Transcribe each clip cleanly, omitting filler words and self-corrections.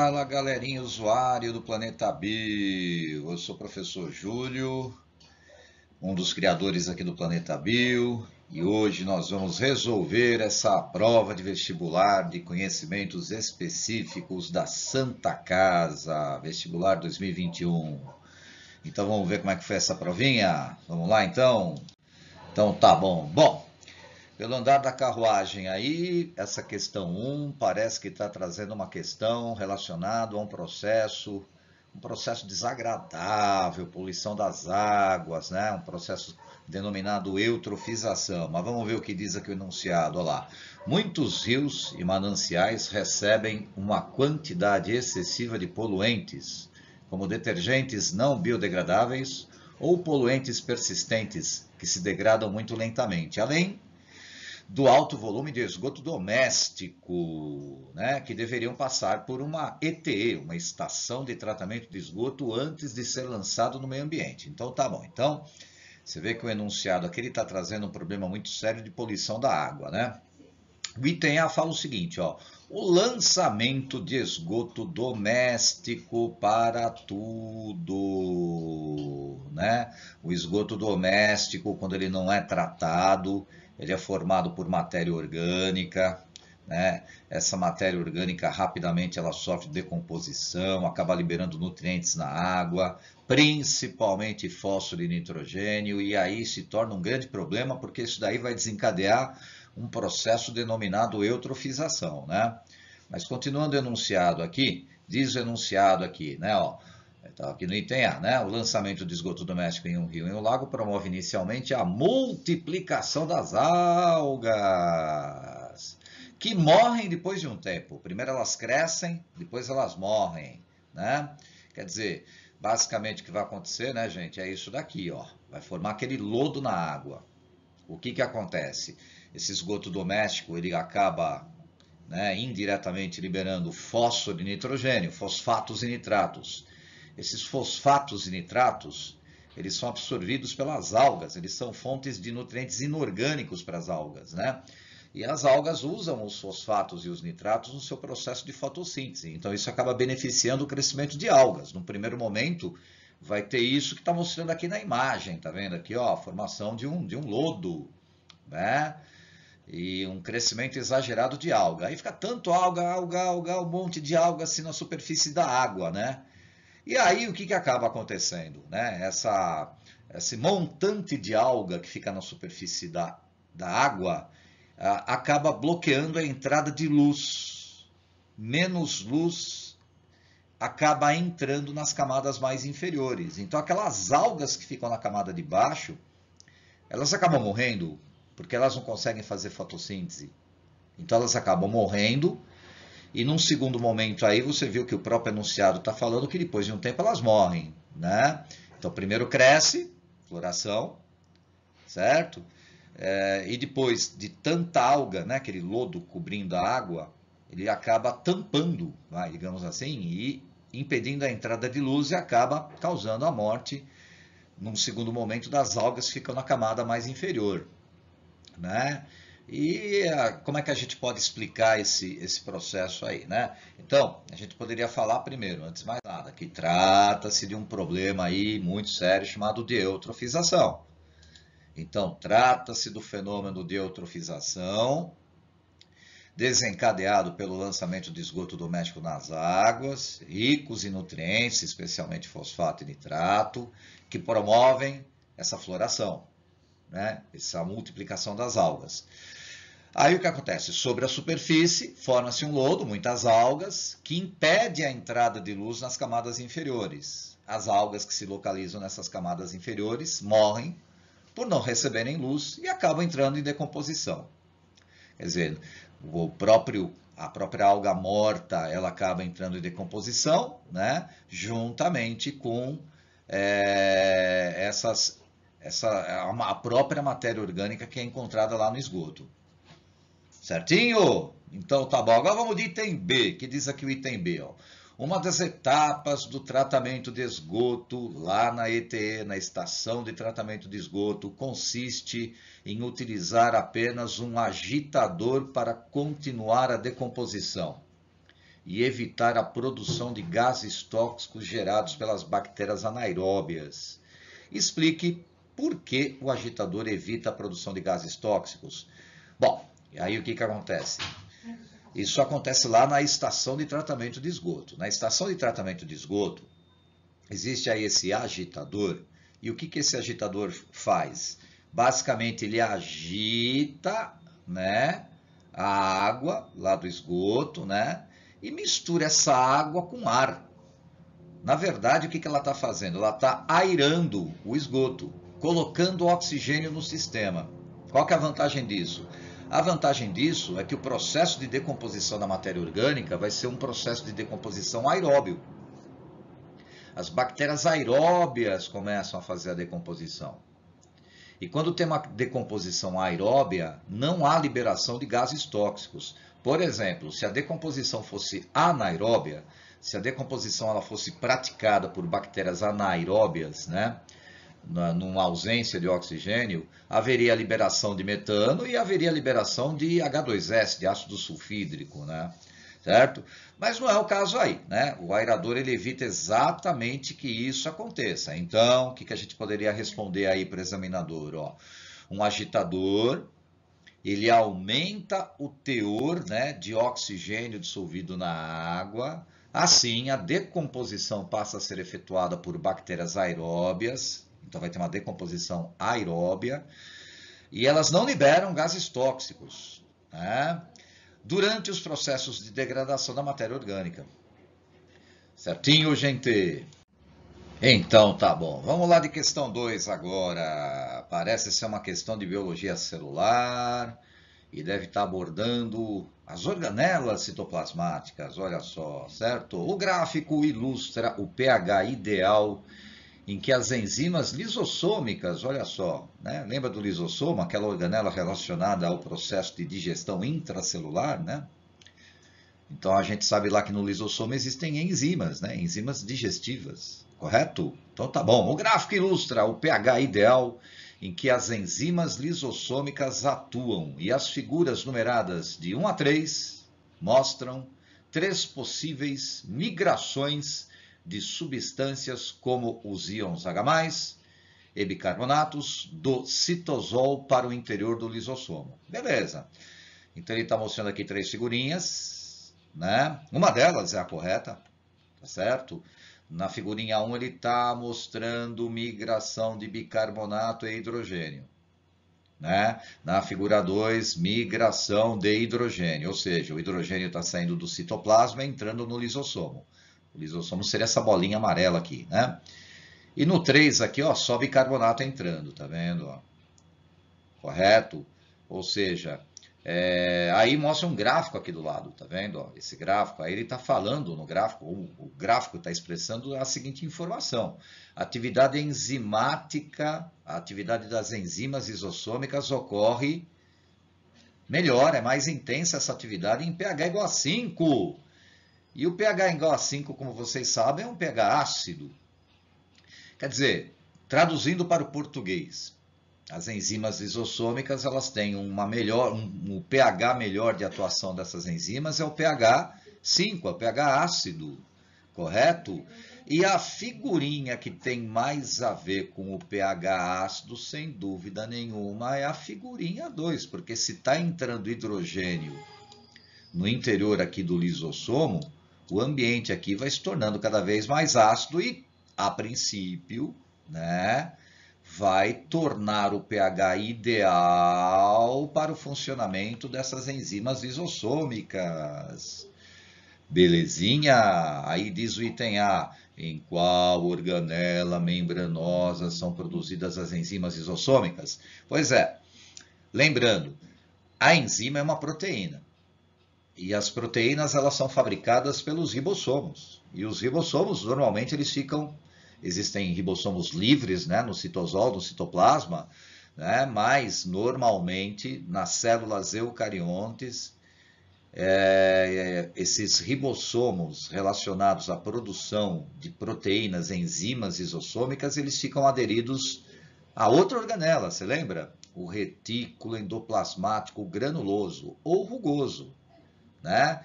Fala, galerinha usuário do Planeta Bio. Eu sou o professor Júlio, um dos criadores aqui do Planeta Bio, e hoje nós vamos resolver essa prova de vestibular de conhecimentos específicos da Santa Casa, vestibular 2021. Então vamos ver como é que foi essa provinha? Vamos lá então? Então tá bom. Pelo andar da carruagem aí, essa questão 1 parece que está trazendo uma questão relacionada a um processo desagradável, poluição das águas, né? Um processo denominado eutrofização. Mas vamos ver o que diz aqui o enunciado, olha lá. Muitos rios e mananciais recebem uma quantidade excessiva de poluentes, como detergentes não biodegradáveis ou poluentes persistentes que se degradam muito lentamente, além do alto volume de esgoto doméstico, né, que deveriam passar por uma ETE, uma estação de tratamento de esgoto, antes de ser lançado no meio ambiente. Então tá bom. Então, você vê que o enunciado aqui está trazendo um problema muito sério de poluição da água, né? O item A fala o seguinte, ó, o lançamento de esgoto doméstico para tudo, né? O esgoto doméstico, quando ele não é tratado, ele é formado por matéria orgânica, né? Essa matéria orgânica rapidamente ela sofre decomposição, acaba liberando nutrientes na água, principalmente fósforo e nitrogênio, e aí se torna um grande problema, porque isso daí vai desencadear um processo denominado eutrofização, né? Mas continuando o enunciado aqui, diz o enunciado aqui, né, ó, tá aqui no item A, né? O lançamento de esgoto doméstico em um rio e um lago promove inicialmente a multiplicação das algas, que morrem depois de um tempo. Primeiro elas crescem, depois elas morrem, né? Quer dizer, basicamente o que vai acontecer, né, gente, é isso daqui, ó. Vai formar aquele lodo na água. O que que acontece? Esse esgoto doméstico, ele acaba, né, indiretamente liberando fósforo e nitrogênio, fosfatos e nitratos. Esses fosfatos e nitratos, eles são absorvidos pelas algas, eles são fontes de nutrientes inorgânicos para as algas, né? E as algas usam os fosfatos e os nitratos no seu processo de fotossíntese. Então isso acaba beneficiando o crescimento de algas. No primeiro momento, vai ter isso que está mostrando aqui na imagem, tá vendo aqui, ó, a formação de um lodo, né? E um crescimento exagerado de alga. Aí fica tanto alga, um monte de alga assim na superfície da água, né? E aí o que que acaba acontecendo, né? Esse montante de alga que fica na superfície da água acaba bloqueando a entrada de luz. Menos luz acaba entrando nas camadas mais inferiores. Então aquelas algas que ficam na camada de baixo, elas acabam morrendo porque elas não conseguem fazer fotossíntese. Então elas acabam morrendo e num segundo momento aí você viu que o próprio enunciado está falando que depois de um tempo elas morrem, né? Então primeiro cresce, floração, certo? E depois de tanta alga, né, aquele lodo cobrindo a água, ele acaba tampando, digamos assim, e impedindo a entrada de luz e acaba causando a morte num segundo momento das algas que ficam na camada mais inferior, né? E como é que a gente pode explicar esse processo aí, né? Então, a gente poderia falar primeiro, antes de mais nada, que trata-se de um problema aí muito sério chamado de eutrofização. Então, trata-se do fenômeno de eutrofização desencadeado pelo lançamento de esgoto doméstico nas águas, ricos em nutrientes, especialmente fosfato e nitrato, que promovem essa floração, né? Essa multiplicação das algas. Aí o que acontece? Sobre a superfície, forma-se um lodo, muitas algas, que impede a entrada de luz nas camadas inferiores. As algas que se localizam nessas camadas inferiores morrem por não receberem luz e acabam entrando em decomposição. Quer dizer, a própria alga morta, ela acaba entrando em decomposição, né? Juntamente com a própria matéria orgânica que é encontrada lá no esgoto. Certinho? Então tá bom. Agora vamos de item B, que diz aqui o item B, ó. Uma das etapas do tratamento de esgoto lá na ETE, na estação de tratamento de esgoto, consiste em utilizar apenas um agitador para continuar a decomposição. e evitar a produção de gases tóxicos gerados pelas bactérias anaeróbias. Explique por que o agitador evita a produção de gases tóxicos. Bom, e aí o que acontece? Isso acontece lá na estação de tratamento de esgoto. Na estação de tratamento de esgoto, existe aí esse agitador. E o que esse agitador faz? Basicamente, ele agita, né, a água lá do esgoto, né, e mistura essa água com ar. Na verdade, o que ela está fazendo? Ela está airando o esgoto, colocando oxigênio no sistema. Qual que é a vantagem disso? A vantagem disso é que o processo de decomposição da matéria orgânica vai ser um processo de decomposição aeróbio. As bactérias aeróbias começam a fazer a decomposição. E quando tem uma decomposição aeróbia, não há liberação de gases tóxicos. Por exemplo, se a decomposição fosse anaeróbia, se a decomposição ela fosse praticada por bactérias anaeróbias, né, numa ausência de oxigênio, haveria liberação de metano e haveria liberação de H2S, de ácido sulfídrico, né? Certo? Mas não é o caso aí, né? O aerador ele evita exatamente que isso aconteça. Então, o que a gente poderia responder aí para o examinador? Ó, um agitador, ele aumenta o teor, né, de oxigênio dissolvido na água. Assim, a decomposição passa a ser efetuada por bactérias aeróbias. Então, vai ter uma decomposição aeróbia. E elas não liberam gases tóxicos, né, durante os processos de degradação da matéria orgânica. Certinho, gente? Então, tá bom. Vamos lá de questão 2 agora. Parece ser uma questão de biologia celular e deve estar abordando as organelas citoplasmáticas, olha só, certo? O gráfico ilustra o pH ideal em que as enzimas lisossômicas, olha só, né? Lembra do lisossomo, aquela organela relacionada ao processo de digestão intracelular, né? Então a gente sabe lá que no lisossomo existem enzimas, né? Enzimas digestivas, correto? Então tá bom. O gráfico ilustra o pH ideal em que as enzimas lisossômicas atuam e as figuras numeradas de 1 a 3 mostram 3 possíveis migrações de substâncias como os íons H+, e bicarbonatos do citosol para o interior do lisossomo. Beleza. Então ele está mostrando aqui 3 figurinhas, né? Uma delas é a correta, tá certo? Na figurinha 1 ele está mostrando migração de bicarbonato e hidrogênio, né? Na figura 2, migração de hidrogênio, ou seja, o hidrogênio está saindo do citoplasma e entrando no lisossomo. O lisossomo seria essa bolinha amarela aqui, né? E no 3 aqui, ó, só bicarbonato entrando, tá vendo? Ó? Correto? Ou seja, aí mostra um gráfico aqui do lado, tá vendo? Ó, esse gráfico, aí ele está falando no gráfico, o gráfico está expressando a seguinte informação. A atividade enzimática, a atividade das enzimas lisossômicas ocorre melhor, é mais intensa essa atividade em pH igual a 5. E o pH igual a 5, como vocês sabem, é um pH ácido. Quer dizer, traduzindo para o português, as enzimas lisossômicas elas têm um pH melhor de atuação dessas enzimas, é o pH 5, é o pH ácido, correto? E a figurinha que tem mais a ver com o pH ácido, sem dúvida nenhuma, é a figurinha 2, porque se está entrando hidrogênio no interior aqui do lisossomo, o ambiente aqui vai se tornando cada vez mais ácido e, a princípio, né, vai tornar o pH ideal para o funcionamento dessas enzimas lisossômicas. Belezinha? Aí diz o item A, em qual organela membranosa são produzidas as enzimas lisossômicas? Pois é, lembrando, a enzima é uma proteína. E as proteínas elas são fabricadas pelos ribossomos. E os ribossomos, normalmente, existem ribossomos livres, né, no citosol, no citoplasma, né, mas, normalmente, nas células eucariontes, esses ribossomos relacionados à produção de proteínas, enzimas lisossômicas, eles ficam aderidos a outra organela, você lembra? O retículo endoplasmático granuloso ou rugoso, né?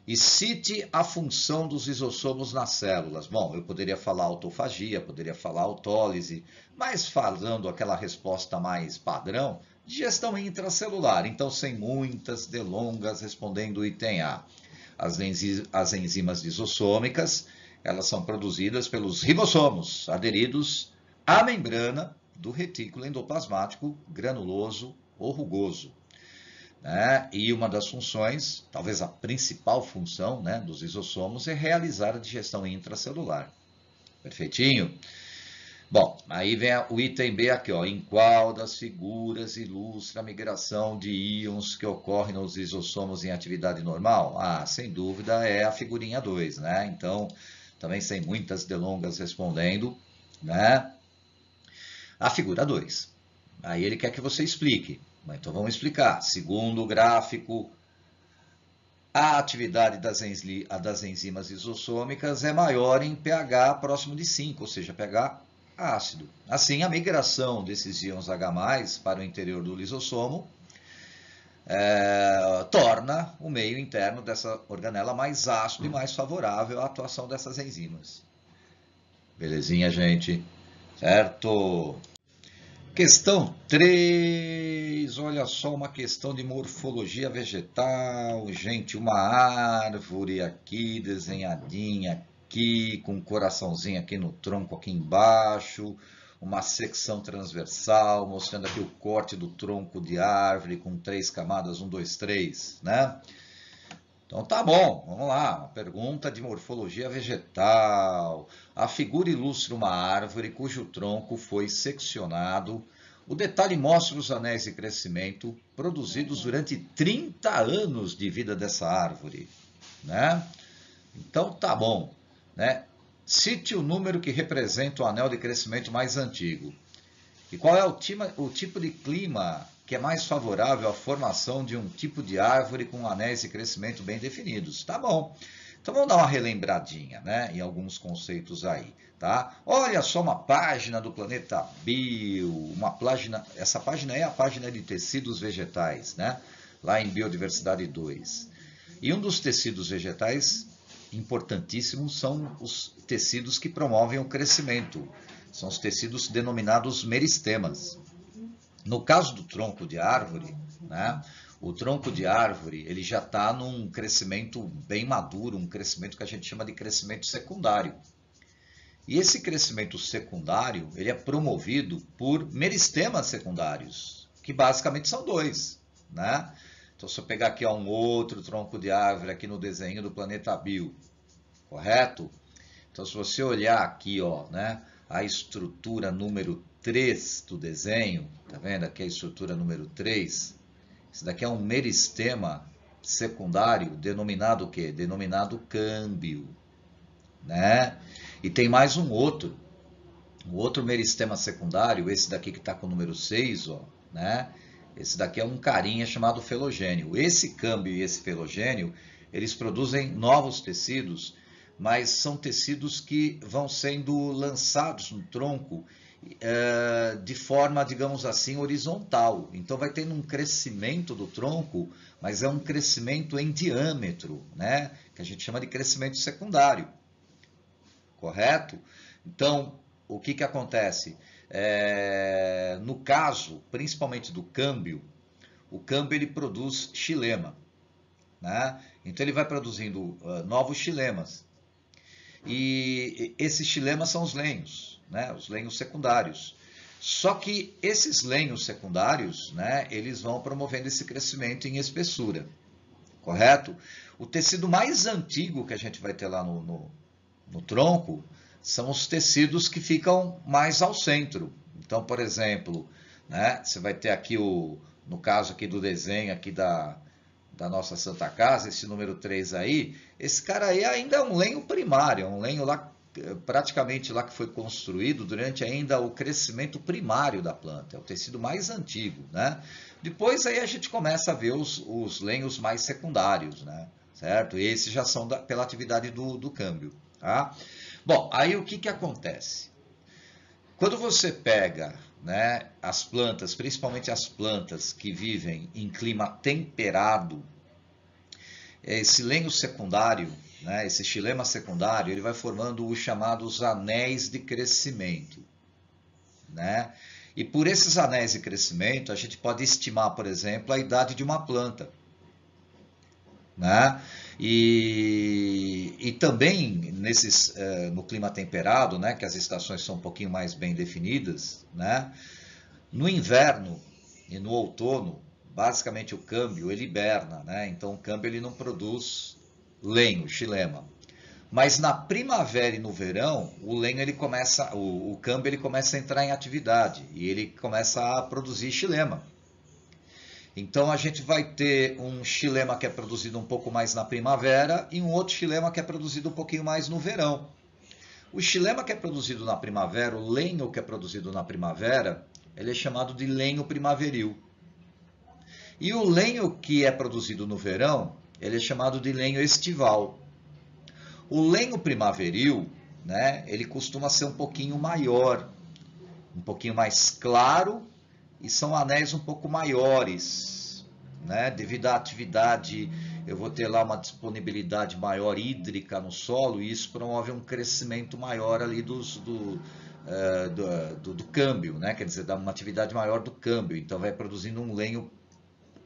e cite a função dos lisossomos nas células. Bom, eu poderia falar autofagia, poderia falar autólise, mas falando aquela resposta mais padrão, digestão intracelular. Então, sem muitas delongas, respondendo o item A. As enzimas lisossômicas, elas são produzidas pelos ribossomos aderidos à membrana do retículo endoplasmático granuloso ou rugoso. Né? E uma das funções, talvez a principal função, né, dos lisossomos é realizar a digestão intracelular. Perfeitinho? Bom, aí vem o item B aqui, ó. Em qual das figuras ilustra a migração de íons que ocorre nos lisossomos em atividade normal? Ah, sem dúvida é a figurinha 2, né? Então, também sem muitas delongas respondendo, né? A figura 2. Aí ele quer que você explique. Então vamos explicar. Segundo o gráfico, a atividade das enzimas lisossômicas é maior em pH próximo de 5, ou seja, pH ácido. Assim, a migração desses íons H+, para o interior do lisossomo torna o meio interno dessa organela mais ácido e mais favorável à atuação dessas enzimas. Belezinha, gente? Certo? Questão 3, olha só, uma questão de morfologia vegetal. Gente, uma árvore aqui, desenhadinha aqui, com um coraçãozinho aqui no tronco, aqui embaixo. Uma secção transversal, mostrando aqui o corte do tronco de árvore, com 3 camadas, 1, 2, 3, né? Então tá bom, vamos lá, uma pergunta de morfologia vegetal. A figura ilustra uma árvore cujo tronco foi seccionado. O detalhe mostra os anéis de crescimento produzidos durante 30 anos de vida dessa árvore, né? Então tá bom, né? Cite o número que representa o anel de crescimento mais antigo. E qual é o tipo de clima que é mais favorável à formação de um tipo de árvore com anéis de crescimento bem definidos? Tá bom. Então vamos dar uma relembradinha, né, em alguns conceitos aí, tá? Olha só uma página do Planeta Bio, essa página é a página de tecidos vegetais, né? Lá em Biodiversidade 2. E um dos tecidos vegetais importantíssimos são os tecidos que promovem o crescimento. São os tecidos denominados meristemas. No caso do tronco de árvore, né, o tronco de árvore ele já está num crescimento bem maduro, um crescimento que a gente chama de crescimento secundário. E esse crescimento secundário ele é promovido por meristemas secundários, que basicamente são 2. Né? Então, se eu pegar aqui um outro tronco de árvore aqui no desenho do Planeta Bio, correto? Então, se você olhar aqui, ó, né, a estrutura número 3 do desenho, tá vendo? Aqui a estrutura número 3. Isso daqui é um meristema secundário, denominado o quê? Denominado câmbio, né? E tem mais um outro meristema secundário, esse daqui que está com o número 6, ó, né? Esse daqui é um carinha chamado felogênio. Esse câmbio e esse felogênio, eles produzem novos tecidos, mas são tecidos que vão sendo lançados no tronco de forma, digamos assim, horizontal. Então vai tendo um crescimento do tronco, mas é um crescimento em diâmetro, né? Que a gente chama de crescimento secundário. Correto? Então, o que acontece? No caso, principalmente do câmbio, o câmbio ele produz xilema, né? Então ele vai produzindo novos xilemas. E esses xilemas são os lenhos, né? Os lenhos secundários. Só que esses lenhos secundários, né, eles vão promovendo esse crescimento em espessura, correto? O tecido mais antigo que a gente vai ter lá no tronco são os tecidos que ficam mais ao centro. Então, por exemplo, né, você vai ter aqui, no caso aqui do desenho aqui da nossa Santa Casa, esse número 3 aí, esse cara aí ainda é um lenho primário, um lenho lá, praticamente lá que foi construído durante ainda o crescimento primário da planta, é o tecido mais antigo, né? Depois aí a gente começa a ver os lenhos mais secundários, né? Certo? Esses já são pela atividade do câmbio, tá? Bom, aí o que acontece? Quando você pega, né, as plantas, principalmente as plantas que vivem em clima temperado, esse lenho secundário, né, esse xilema secundário, ele vai formando os chamados anéis de crescimento, né? E por esses anéis de crescimento, a gente pode estimar, por exemplo, a idade de uma planta, né? E também no clima temperado, né, que as estações são um pouquinho mais bem definidas, né? No inverno e no outono, basicamente o câmbio ele hiberna, né? Então o câmbio ele não produz lenho, xilema. Mas na primavera e no verão, o câmbio ele começa a entrar em atividade e ele começa a produzir xilema. Então a gente vai ter um xilema que é produzido um pouco mais na primavera e um outro xilema que é produzido um pouquinho mais no verão. O xilema que é produzido na primavera, o lenho que é produzido na primavera, ele é chamado de lenho primaveril. E o lenho que é produzido no verão, ele é chamado de lenho estival. O lenho primaveril, né, ele costuma ser um pouquinho maior, um pouquinho mais claro, e são anéis um pouco maiores, né? Devido à atividade, eu vou ter lá uma disponibilidade maior hídrica no solo, e isso promove um crescimento maior ali do câmbio, né? Quer dizer, dá uma atividade maior do câmbio, então vai produzindo um lenho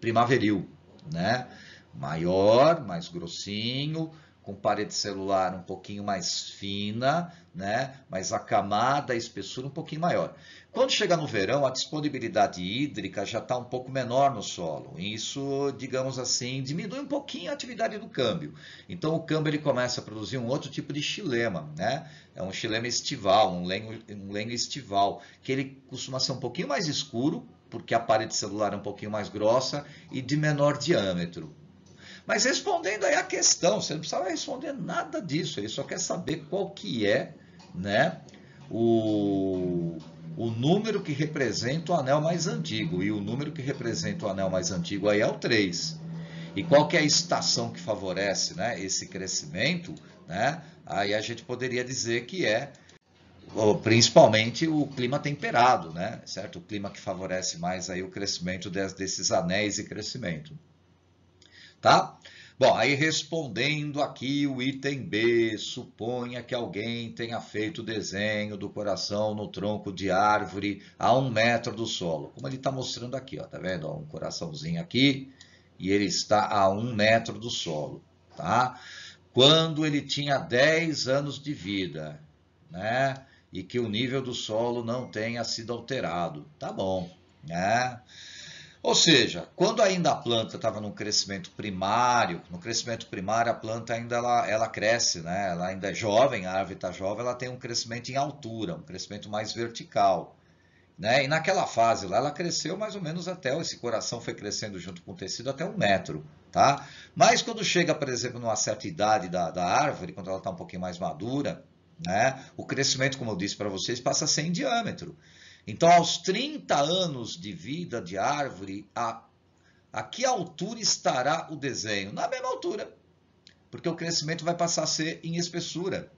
primaveril, né? Maior, mais grossinho, com parede celular um pouquinho mais fina, né? Mas a camada, a espessura um pouquinho maior. Quando chega no verão, a disponibilidade hídrica já está um pouco menor no solo. Isso, digamos assim, diminui um pouquinho a atividade do câmbio. Então o câmbio ele começa a produzir um outro tipo de xilema, né? É um xilema estival, um lenho estival, que ele costuma ser um pouquinho mais escuro, porque a parede celular é um pouquinho mais grossa e de menor diâmetro. Mas respondendo aí a questão, você não precisava responder nada disso, ele só quer saber qual que é, né, o número que representa o anel mais antigo. E o número que representa o anel mais antigo aí é o 3. E qual que é a estação que favorece, né, esse crescimento, né? Aí a gente poderia dizer que é principalmente o clima temperado, né? Certo? O clima que favorece mais aí o crescimento desses anéis de crescimento. Tá? Bom, aí respondendo aqui o item B, suponha que alguém tenha feito o desenho do coração no tronco de árvore a 1 metro do solo. Como ele está mostrando aqui, ó, tá vendo? Ó, um coraçãozinho aqui e ele está a 1 metro do solo, tá? Quando ele tinha 10 anos de vida, né? E que o nível do solo não tenha sido alterado. Tá bom, né? Ou seja, quando ainda a planta estava no crescimento primário a planta ainda ela cresce, né? Ela ainda é jovem, a árvore está jovem, ela tem um crescimento em altura, um crescimento mais vertical, né? E naquela fase lá, ela cresceu mais ou menos esse coração foi crescendo junto com o tecido até 1 metro, tá? Mas quando chega, por exemplo, numa certa idade da árvore, quando ela está um pouquinho mais madura, né? O crescimento, como eu disse para vocês, passa a ser em diâmetro. Então, aos 30 anos de vida de árvore, a que altura estará o desenho? Na mesma altura, porque o crescimento vai passar a ser em espessura,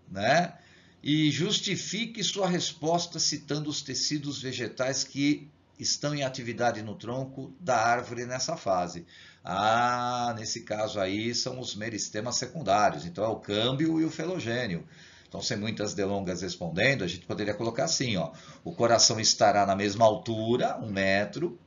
né? E justifique sua resposta citando os tecidos vegetais que estão em atividade no tronco da árvore nessa fase. Ah, nesse caso aí são os meristemas secundários, então é o câmbio e o felogênio. Então, sem muitas delongas respondendo, a gente poderia colocar assim, ó, o coração estará na mesma altura, 1 metro.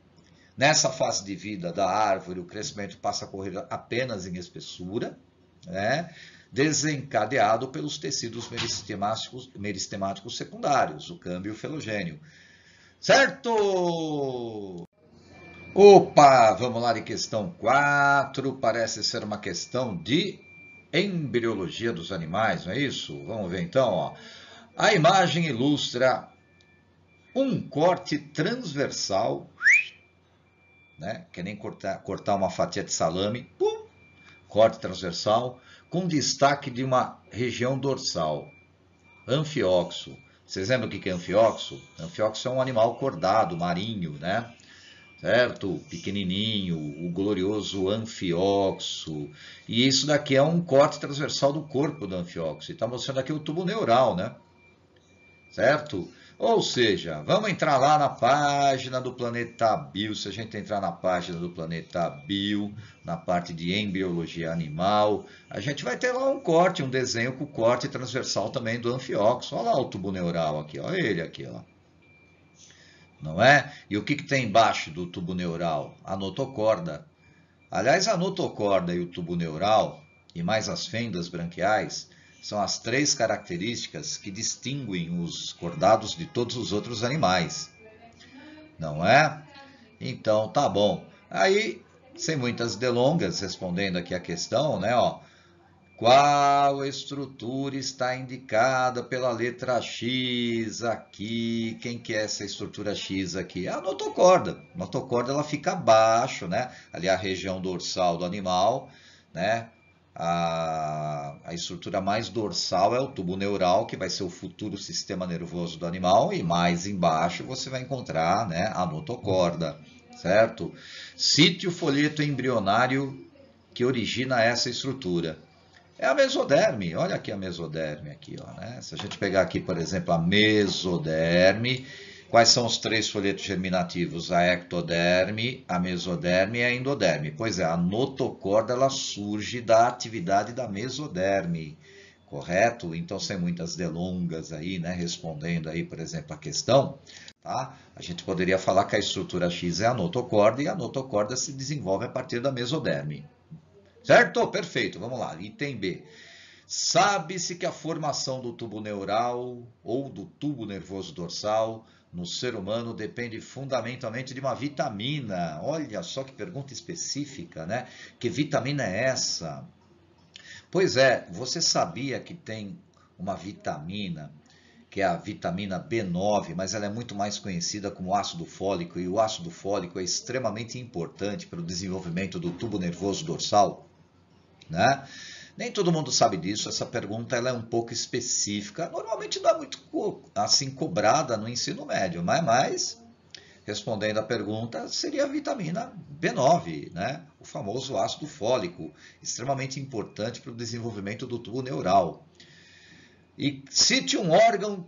Nessa fase de vida da árvore, o crescimento passa a correr apenas em espessura, né? Desencadeado pelos tecidos meristemáticos secundários, o câmbio e o felogênio. Certo? Opa, vamos lá de questão 4, parece ser uma questão de embriologia dos animais, não é isso? Vamos ver então, ó. A imagem ilustra um corte transversal, né? Que nem cortar uma fatia de salame, pum, corte transversal, com destaque de uma região dorsal, anfióxo. Vocês lembram o que é anfióxo? Anfióxo é um animal cordado, marinho, né? Certo? Pequenininho, o glorioso anfióxo. E isso daqui é um corte transversal do corpo do anfióxo. E está mostrando aqui o tubo neural, né? Certo? Ou seja, vamos entrar lá na página do Planeta Bio. Se a gente entrar na página do Planeta Bio, na parte de embriologia animal, a gente vai ter lá um corte, um desenho com corte transversal também do anfíoxo. Olha lá o tubo neural aqui, olha ele aqui, ó. Não é? E o que tem embaixo do tubo neural? A notocorda. Aliás, a notocorda e o tubo neural, e mais as fendas branquiais, são as três características que distinguem os cordados de todos os outros animais. Não é? Então, tá bom. Aí, sem muitas delongas, respondendo aqui a questão, né, ó. Qual estrutura está indicada pela letra X aqui? Quem que é essa estrutura X aqui? É a notocorda. A notocorda ela fica abaixo, né? Ali a região dorsal do animal, né? A estrutura mais dorsal é o tubo neural, que vai ser o futuro sistema nervoso do animal, e mais embaixo você vai encontrar, né, a notocorda, certo? Cite o folheto embrionário que origina essa estrutura. É a mesoderme, olha aqui a mesoderme aqui, ó, né? Se a gente pegar aqui, por exemplo, a mesoderme, quais são os três folhetos germinativos? A ectoderme, a mesoderme e a endoderme. Pois é, a notocorda ela surge da atividade da mesoderme, correto? Então, sem muitas delongas aí, né? Respondendo aí, por exemplo, a questão, tá? A gente poderia falar que a estrutura X é a notocorda e a notocorda se desenvolve a partir da mesoderme. Certo? Perfeito. Vamos lá. Item B. Sabe-se que a formação do tubo neural ou do tubo nervoso dorsal no ser humano depende fundamentalmente de uma vitamina. Olha só que pergunta específica, né? Que vitamina é essa? Pois é, você sabia que tem uma vitamina, que é a vitamina B9, mas ela é muito mais conhecida como ácido fólico, e o ácido fólico é extremamente importante para o desenvolvimento do tubo nervoso dorsal, né? Nem todo mundo sabe disso, essa pergunta ela é um pouco específica, normalmente não é muito assim cobrada no ensino médio, mas respondendo a pergunta, seria a vitamina B9, né? O famoso ácido fólico, extremamente importante para o desenvolvimento do tubo neural. E cite um órgão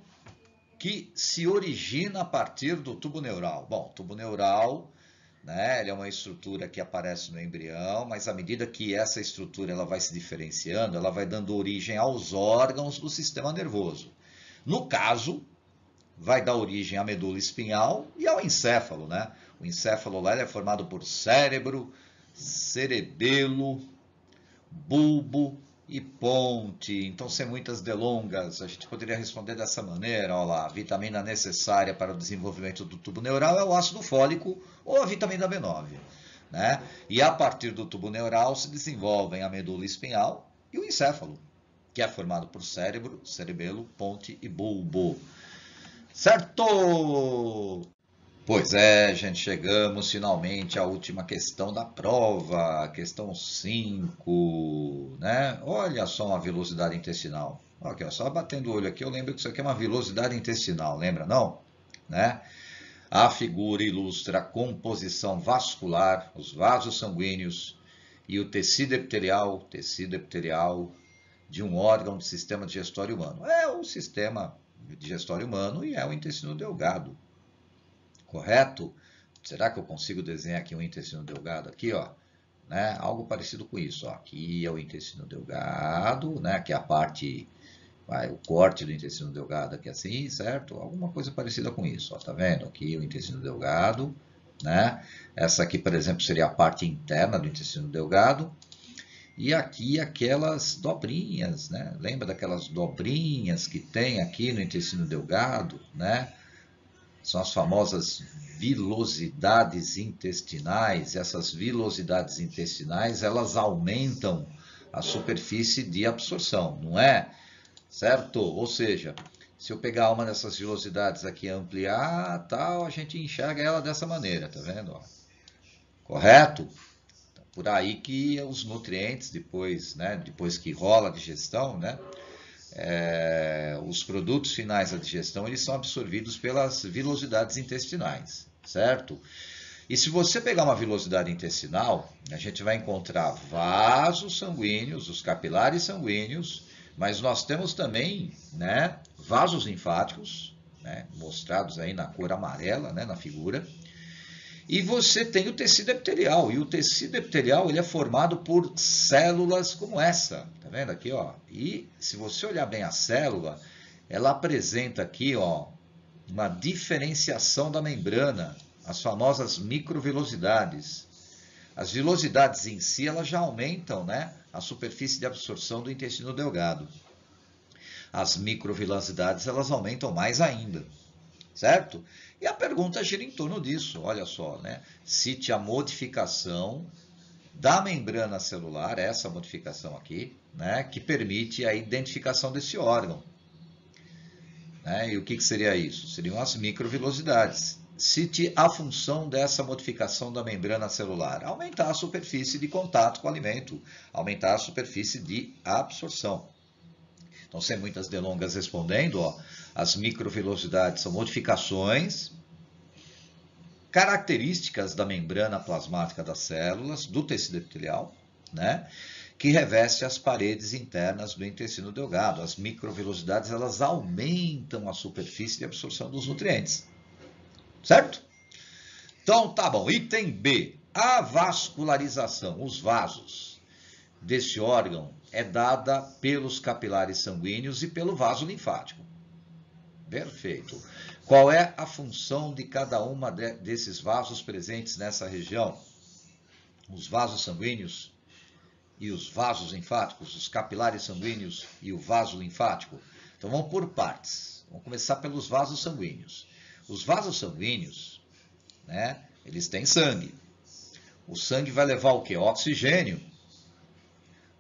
que se origina a partir do tubo neural. Bom, tubo neural, né, ele é uma estrutura que aparece no embrião, mas à medida que essa estrutura ela vai se diferenciando, ela vai dando origem aos órgãos do sistema nervoso. No caso, vai dar origem à medula espinhal e ao encéfalo, né? O encéfalo lá ele é formado por cérebro, cerebelo, bulbo e ponte. Então, sem muitas delongas, a gente poderia responder dessa maneira. Olha lá, a vitamina necessária para o desenvolvimento do tubo neural é o ácido fólico ou a vitamina B9. Né? E a partir do tubo neural se desenvolvem a medula espinhal e o encéfalo, que é formado por cérebro, cerebelo, ponte e bulbo. Certo? Pois é, gente, chegamos finalmente à última questão da prova, questão 5, né? Olha só uma velocidade intestinal. Aqui, ó, só batendo o olho aqui, eu lembro que isso aqui é uma velocidade intestinal, lembra não? Né? A figura ilustra a composição vascular, os vasos sanguíneos e o tecido epitelial de um órgão do sistema digestório humano. É o sistema digestório humano e é o intestino delgado. Correto? Será que eu consigo desenhar aqui um intestino delgado? Aqui, ó, né? Algo parecido com isso. Ó. Aqui é o intestino delgado, né? Que é a parte, o corte do intestino delgado aqui assim, certo? Alguma coisa parecida com isso. Ó, tá vendo? Aqui o intestino delgado, né? Essa aqui, por exemplo, seria a parte interna do intestino delgado. E aqui aquelas dobrinhas, né? Lembra daquelas dobrinhas que tem aqui no intestino delgado, né? São as famosas vilosidades intestinais. Essas vilosidades intestinais, elas aumentam a superfície de absorção, não é? Certo? Ou seja, se eu pegar uma dessas vilosidades aqui e ampliar, tal, a gente enxerga ela dessa maneira, tá vendo? Ó. Correto? Por aí que os nutrientes, depois, né, depois que rola a digestão, né? Os produtos finais da digestão eles são absorvidos pelas vilosidades intestinais, certo? E se você pegar uma vilosidade intestinal, a gente vai encontrar vasos sanguíneos, os capilares sanguíneos, mas nós temos também, né, vasos linfáticos, né, mostrados aí na cor amarela, né, na figura. E você tem o tecido epitelial, e o tecido epitelial ele é formado por células como essa, tá vendo aqui, ó? E se você olhar bem a célula, ela apresenta aqui, ó, uma diferenciação da membrana, as famosas microvilosidades. As vilosidades em si, elas já aumentam, né, a superfície de absorção do intestino delgado. As microvilosidades, elas aumentam mais ainda, certo? E a pergunta gira em torno disso, olha só, né? Cite a modificação da membrana celular, essa modificação aqui, né, que permite a identificação desse órgão. Né? E o que seria isso? Seriam as microvilosidades. Cite a função dessa modificação da membrana celular. Aumentar a superfície de contato com o alimento, aumentar a superfície de absorção. Então, sem muitas delongas respondendo, ó, as microvilosidades são modificações características da membrana plasmática das células, do tecido epitelial, né, que reveste as paredes internas do intestino delgado. As microvilosidades, elas aumentam a superfície de absorção dos nutrientes. Certo? Então, tá bom. Item B. A vascularização, os vasos desse órgão é dada pelos capilares sanguíneos e pelo vaso linfático. Perfeito. Qual é a função de cada uma desses vasos presentes nessa região? Os vasos sanguíneos e os vasos linfáticos, os capilares sanguíneos e o vaso linfático. Então, vamos por partes. Vamos começar pelos vasos sanguíneos. Os vasos sanguíneos, né, eles têm sangue. O sangue vai levar o quê? Oxigênio.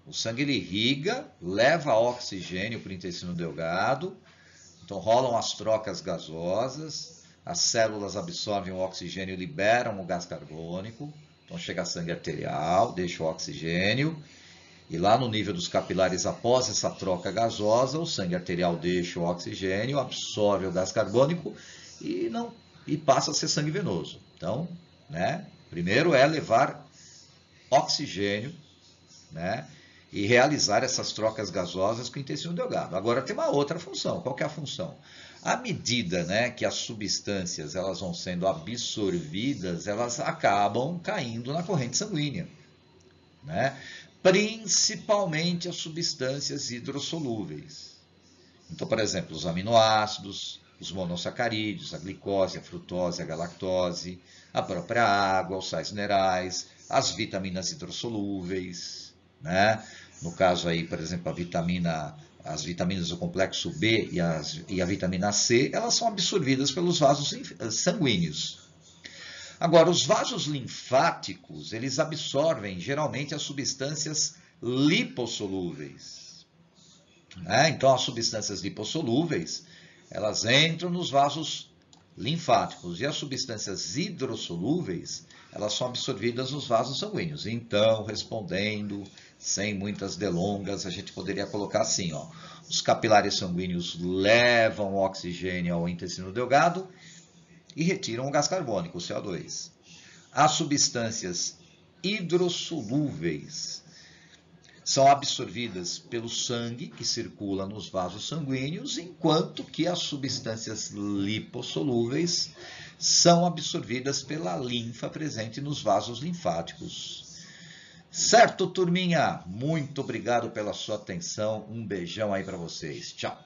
O sangue ele irriga, leva oxigênio para o intestino delgado. Então rolam as trocas gasosas, as células absorvem o oxigênio e liberam o gás carbônico. Então chega sangue arterial, deixa o oxigênio. E lá no nível dos capilares, após essa troca gasosa, o sangue arterial deixa o oxigênio, absorve o gás carbônico e passa a ser sangue venoso. Então, né, primeiro é levar oxigênio, né, e realizar essas trocas gasosas com o intestino delgado. Agora tem uma outra função. Qual que é a função? À medida, né, que as substâncias elas vão sendo absorvidas, elas acabam caindo na corrente sanguínea, né? Principalmente as substâncias hidrossolúveis. Então, por exemplo, os aminoácidos, os monossacarídeos, a glicose, a frutose, a galactose, a própria água, os sais minerais, as vitaminas hidrossolúveis, né? No caso aí, por exemplo, as vitaminas do complexo B e a vitamina C, elas são absorvidas pelos vasos sanguíneos. Agora, os vasos linfáticos, eles absorvem geralmente as substâncias lipossolúveis. Né? Então, as substâncias lipossolúveis, elas entram nos vasos linfáticos e as substâncias hidrossolúveis, elas são absorvidas nos vasos sanguíneos. Então, respondendo, sem muitas delongas, a gente poderia colocar assim, ó, os capilares sanguíneos levam o oxigênio ao intestino delgado e retiram o gás carbônico, o CO2. As substâncias hidrossolúveis são absorvidas pelo sangue que circula nos vasos sanguíneos, enquanto que as substâncias lipossolúveis são absorvidas pela linfa presente nos vasos linfáticos. Certo, turminha? Muito obrigado pela sua atenção. Um beijão aí para vocês. Tchau.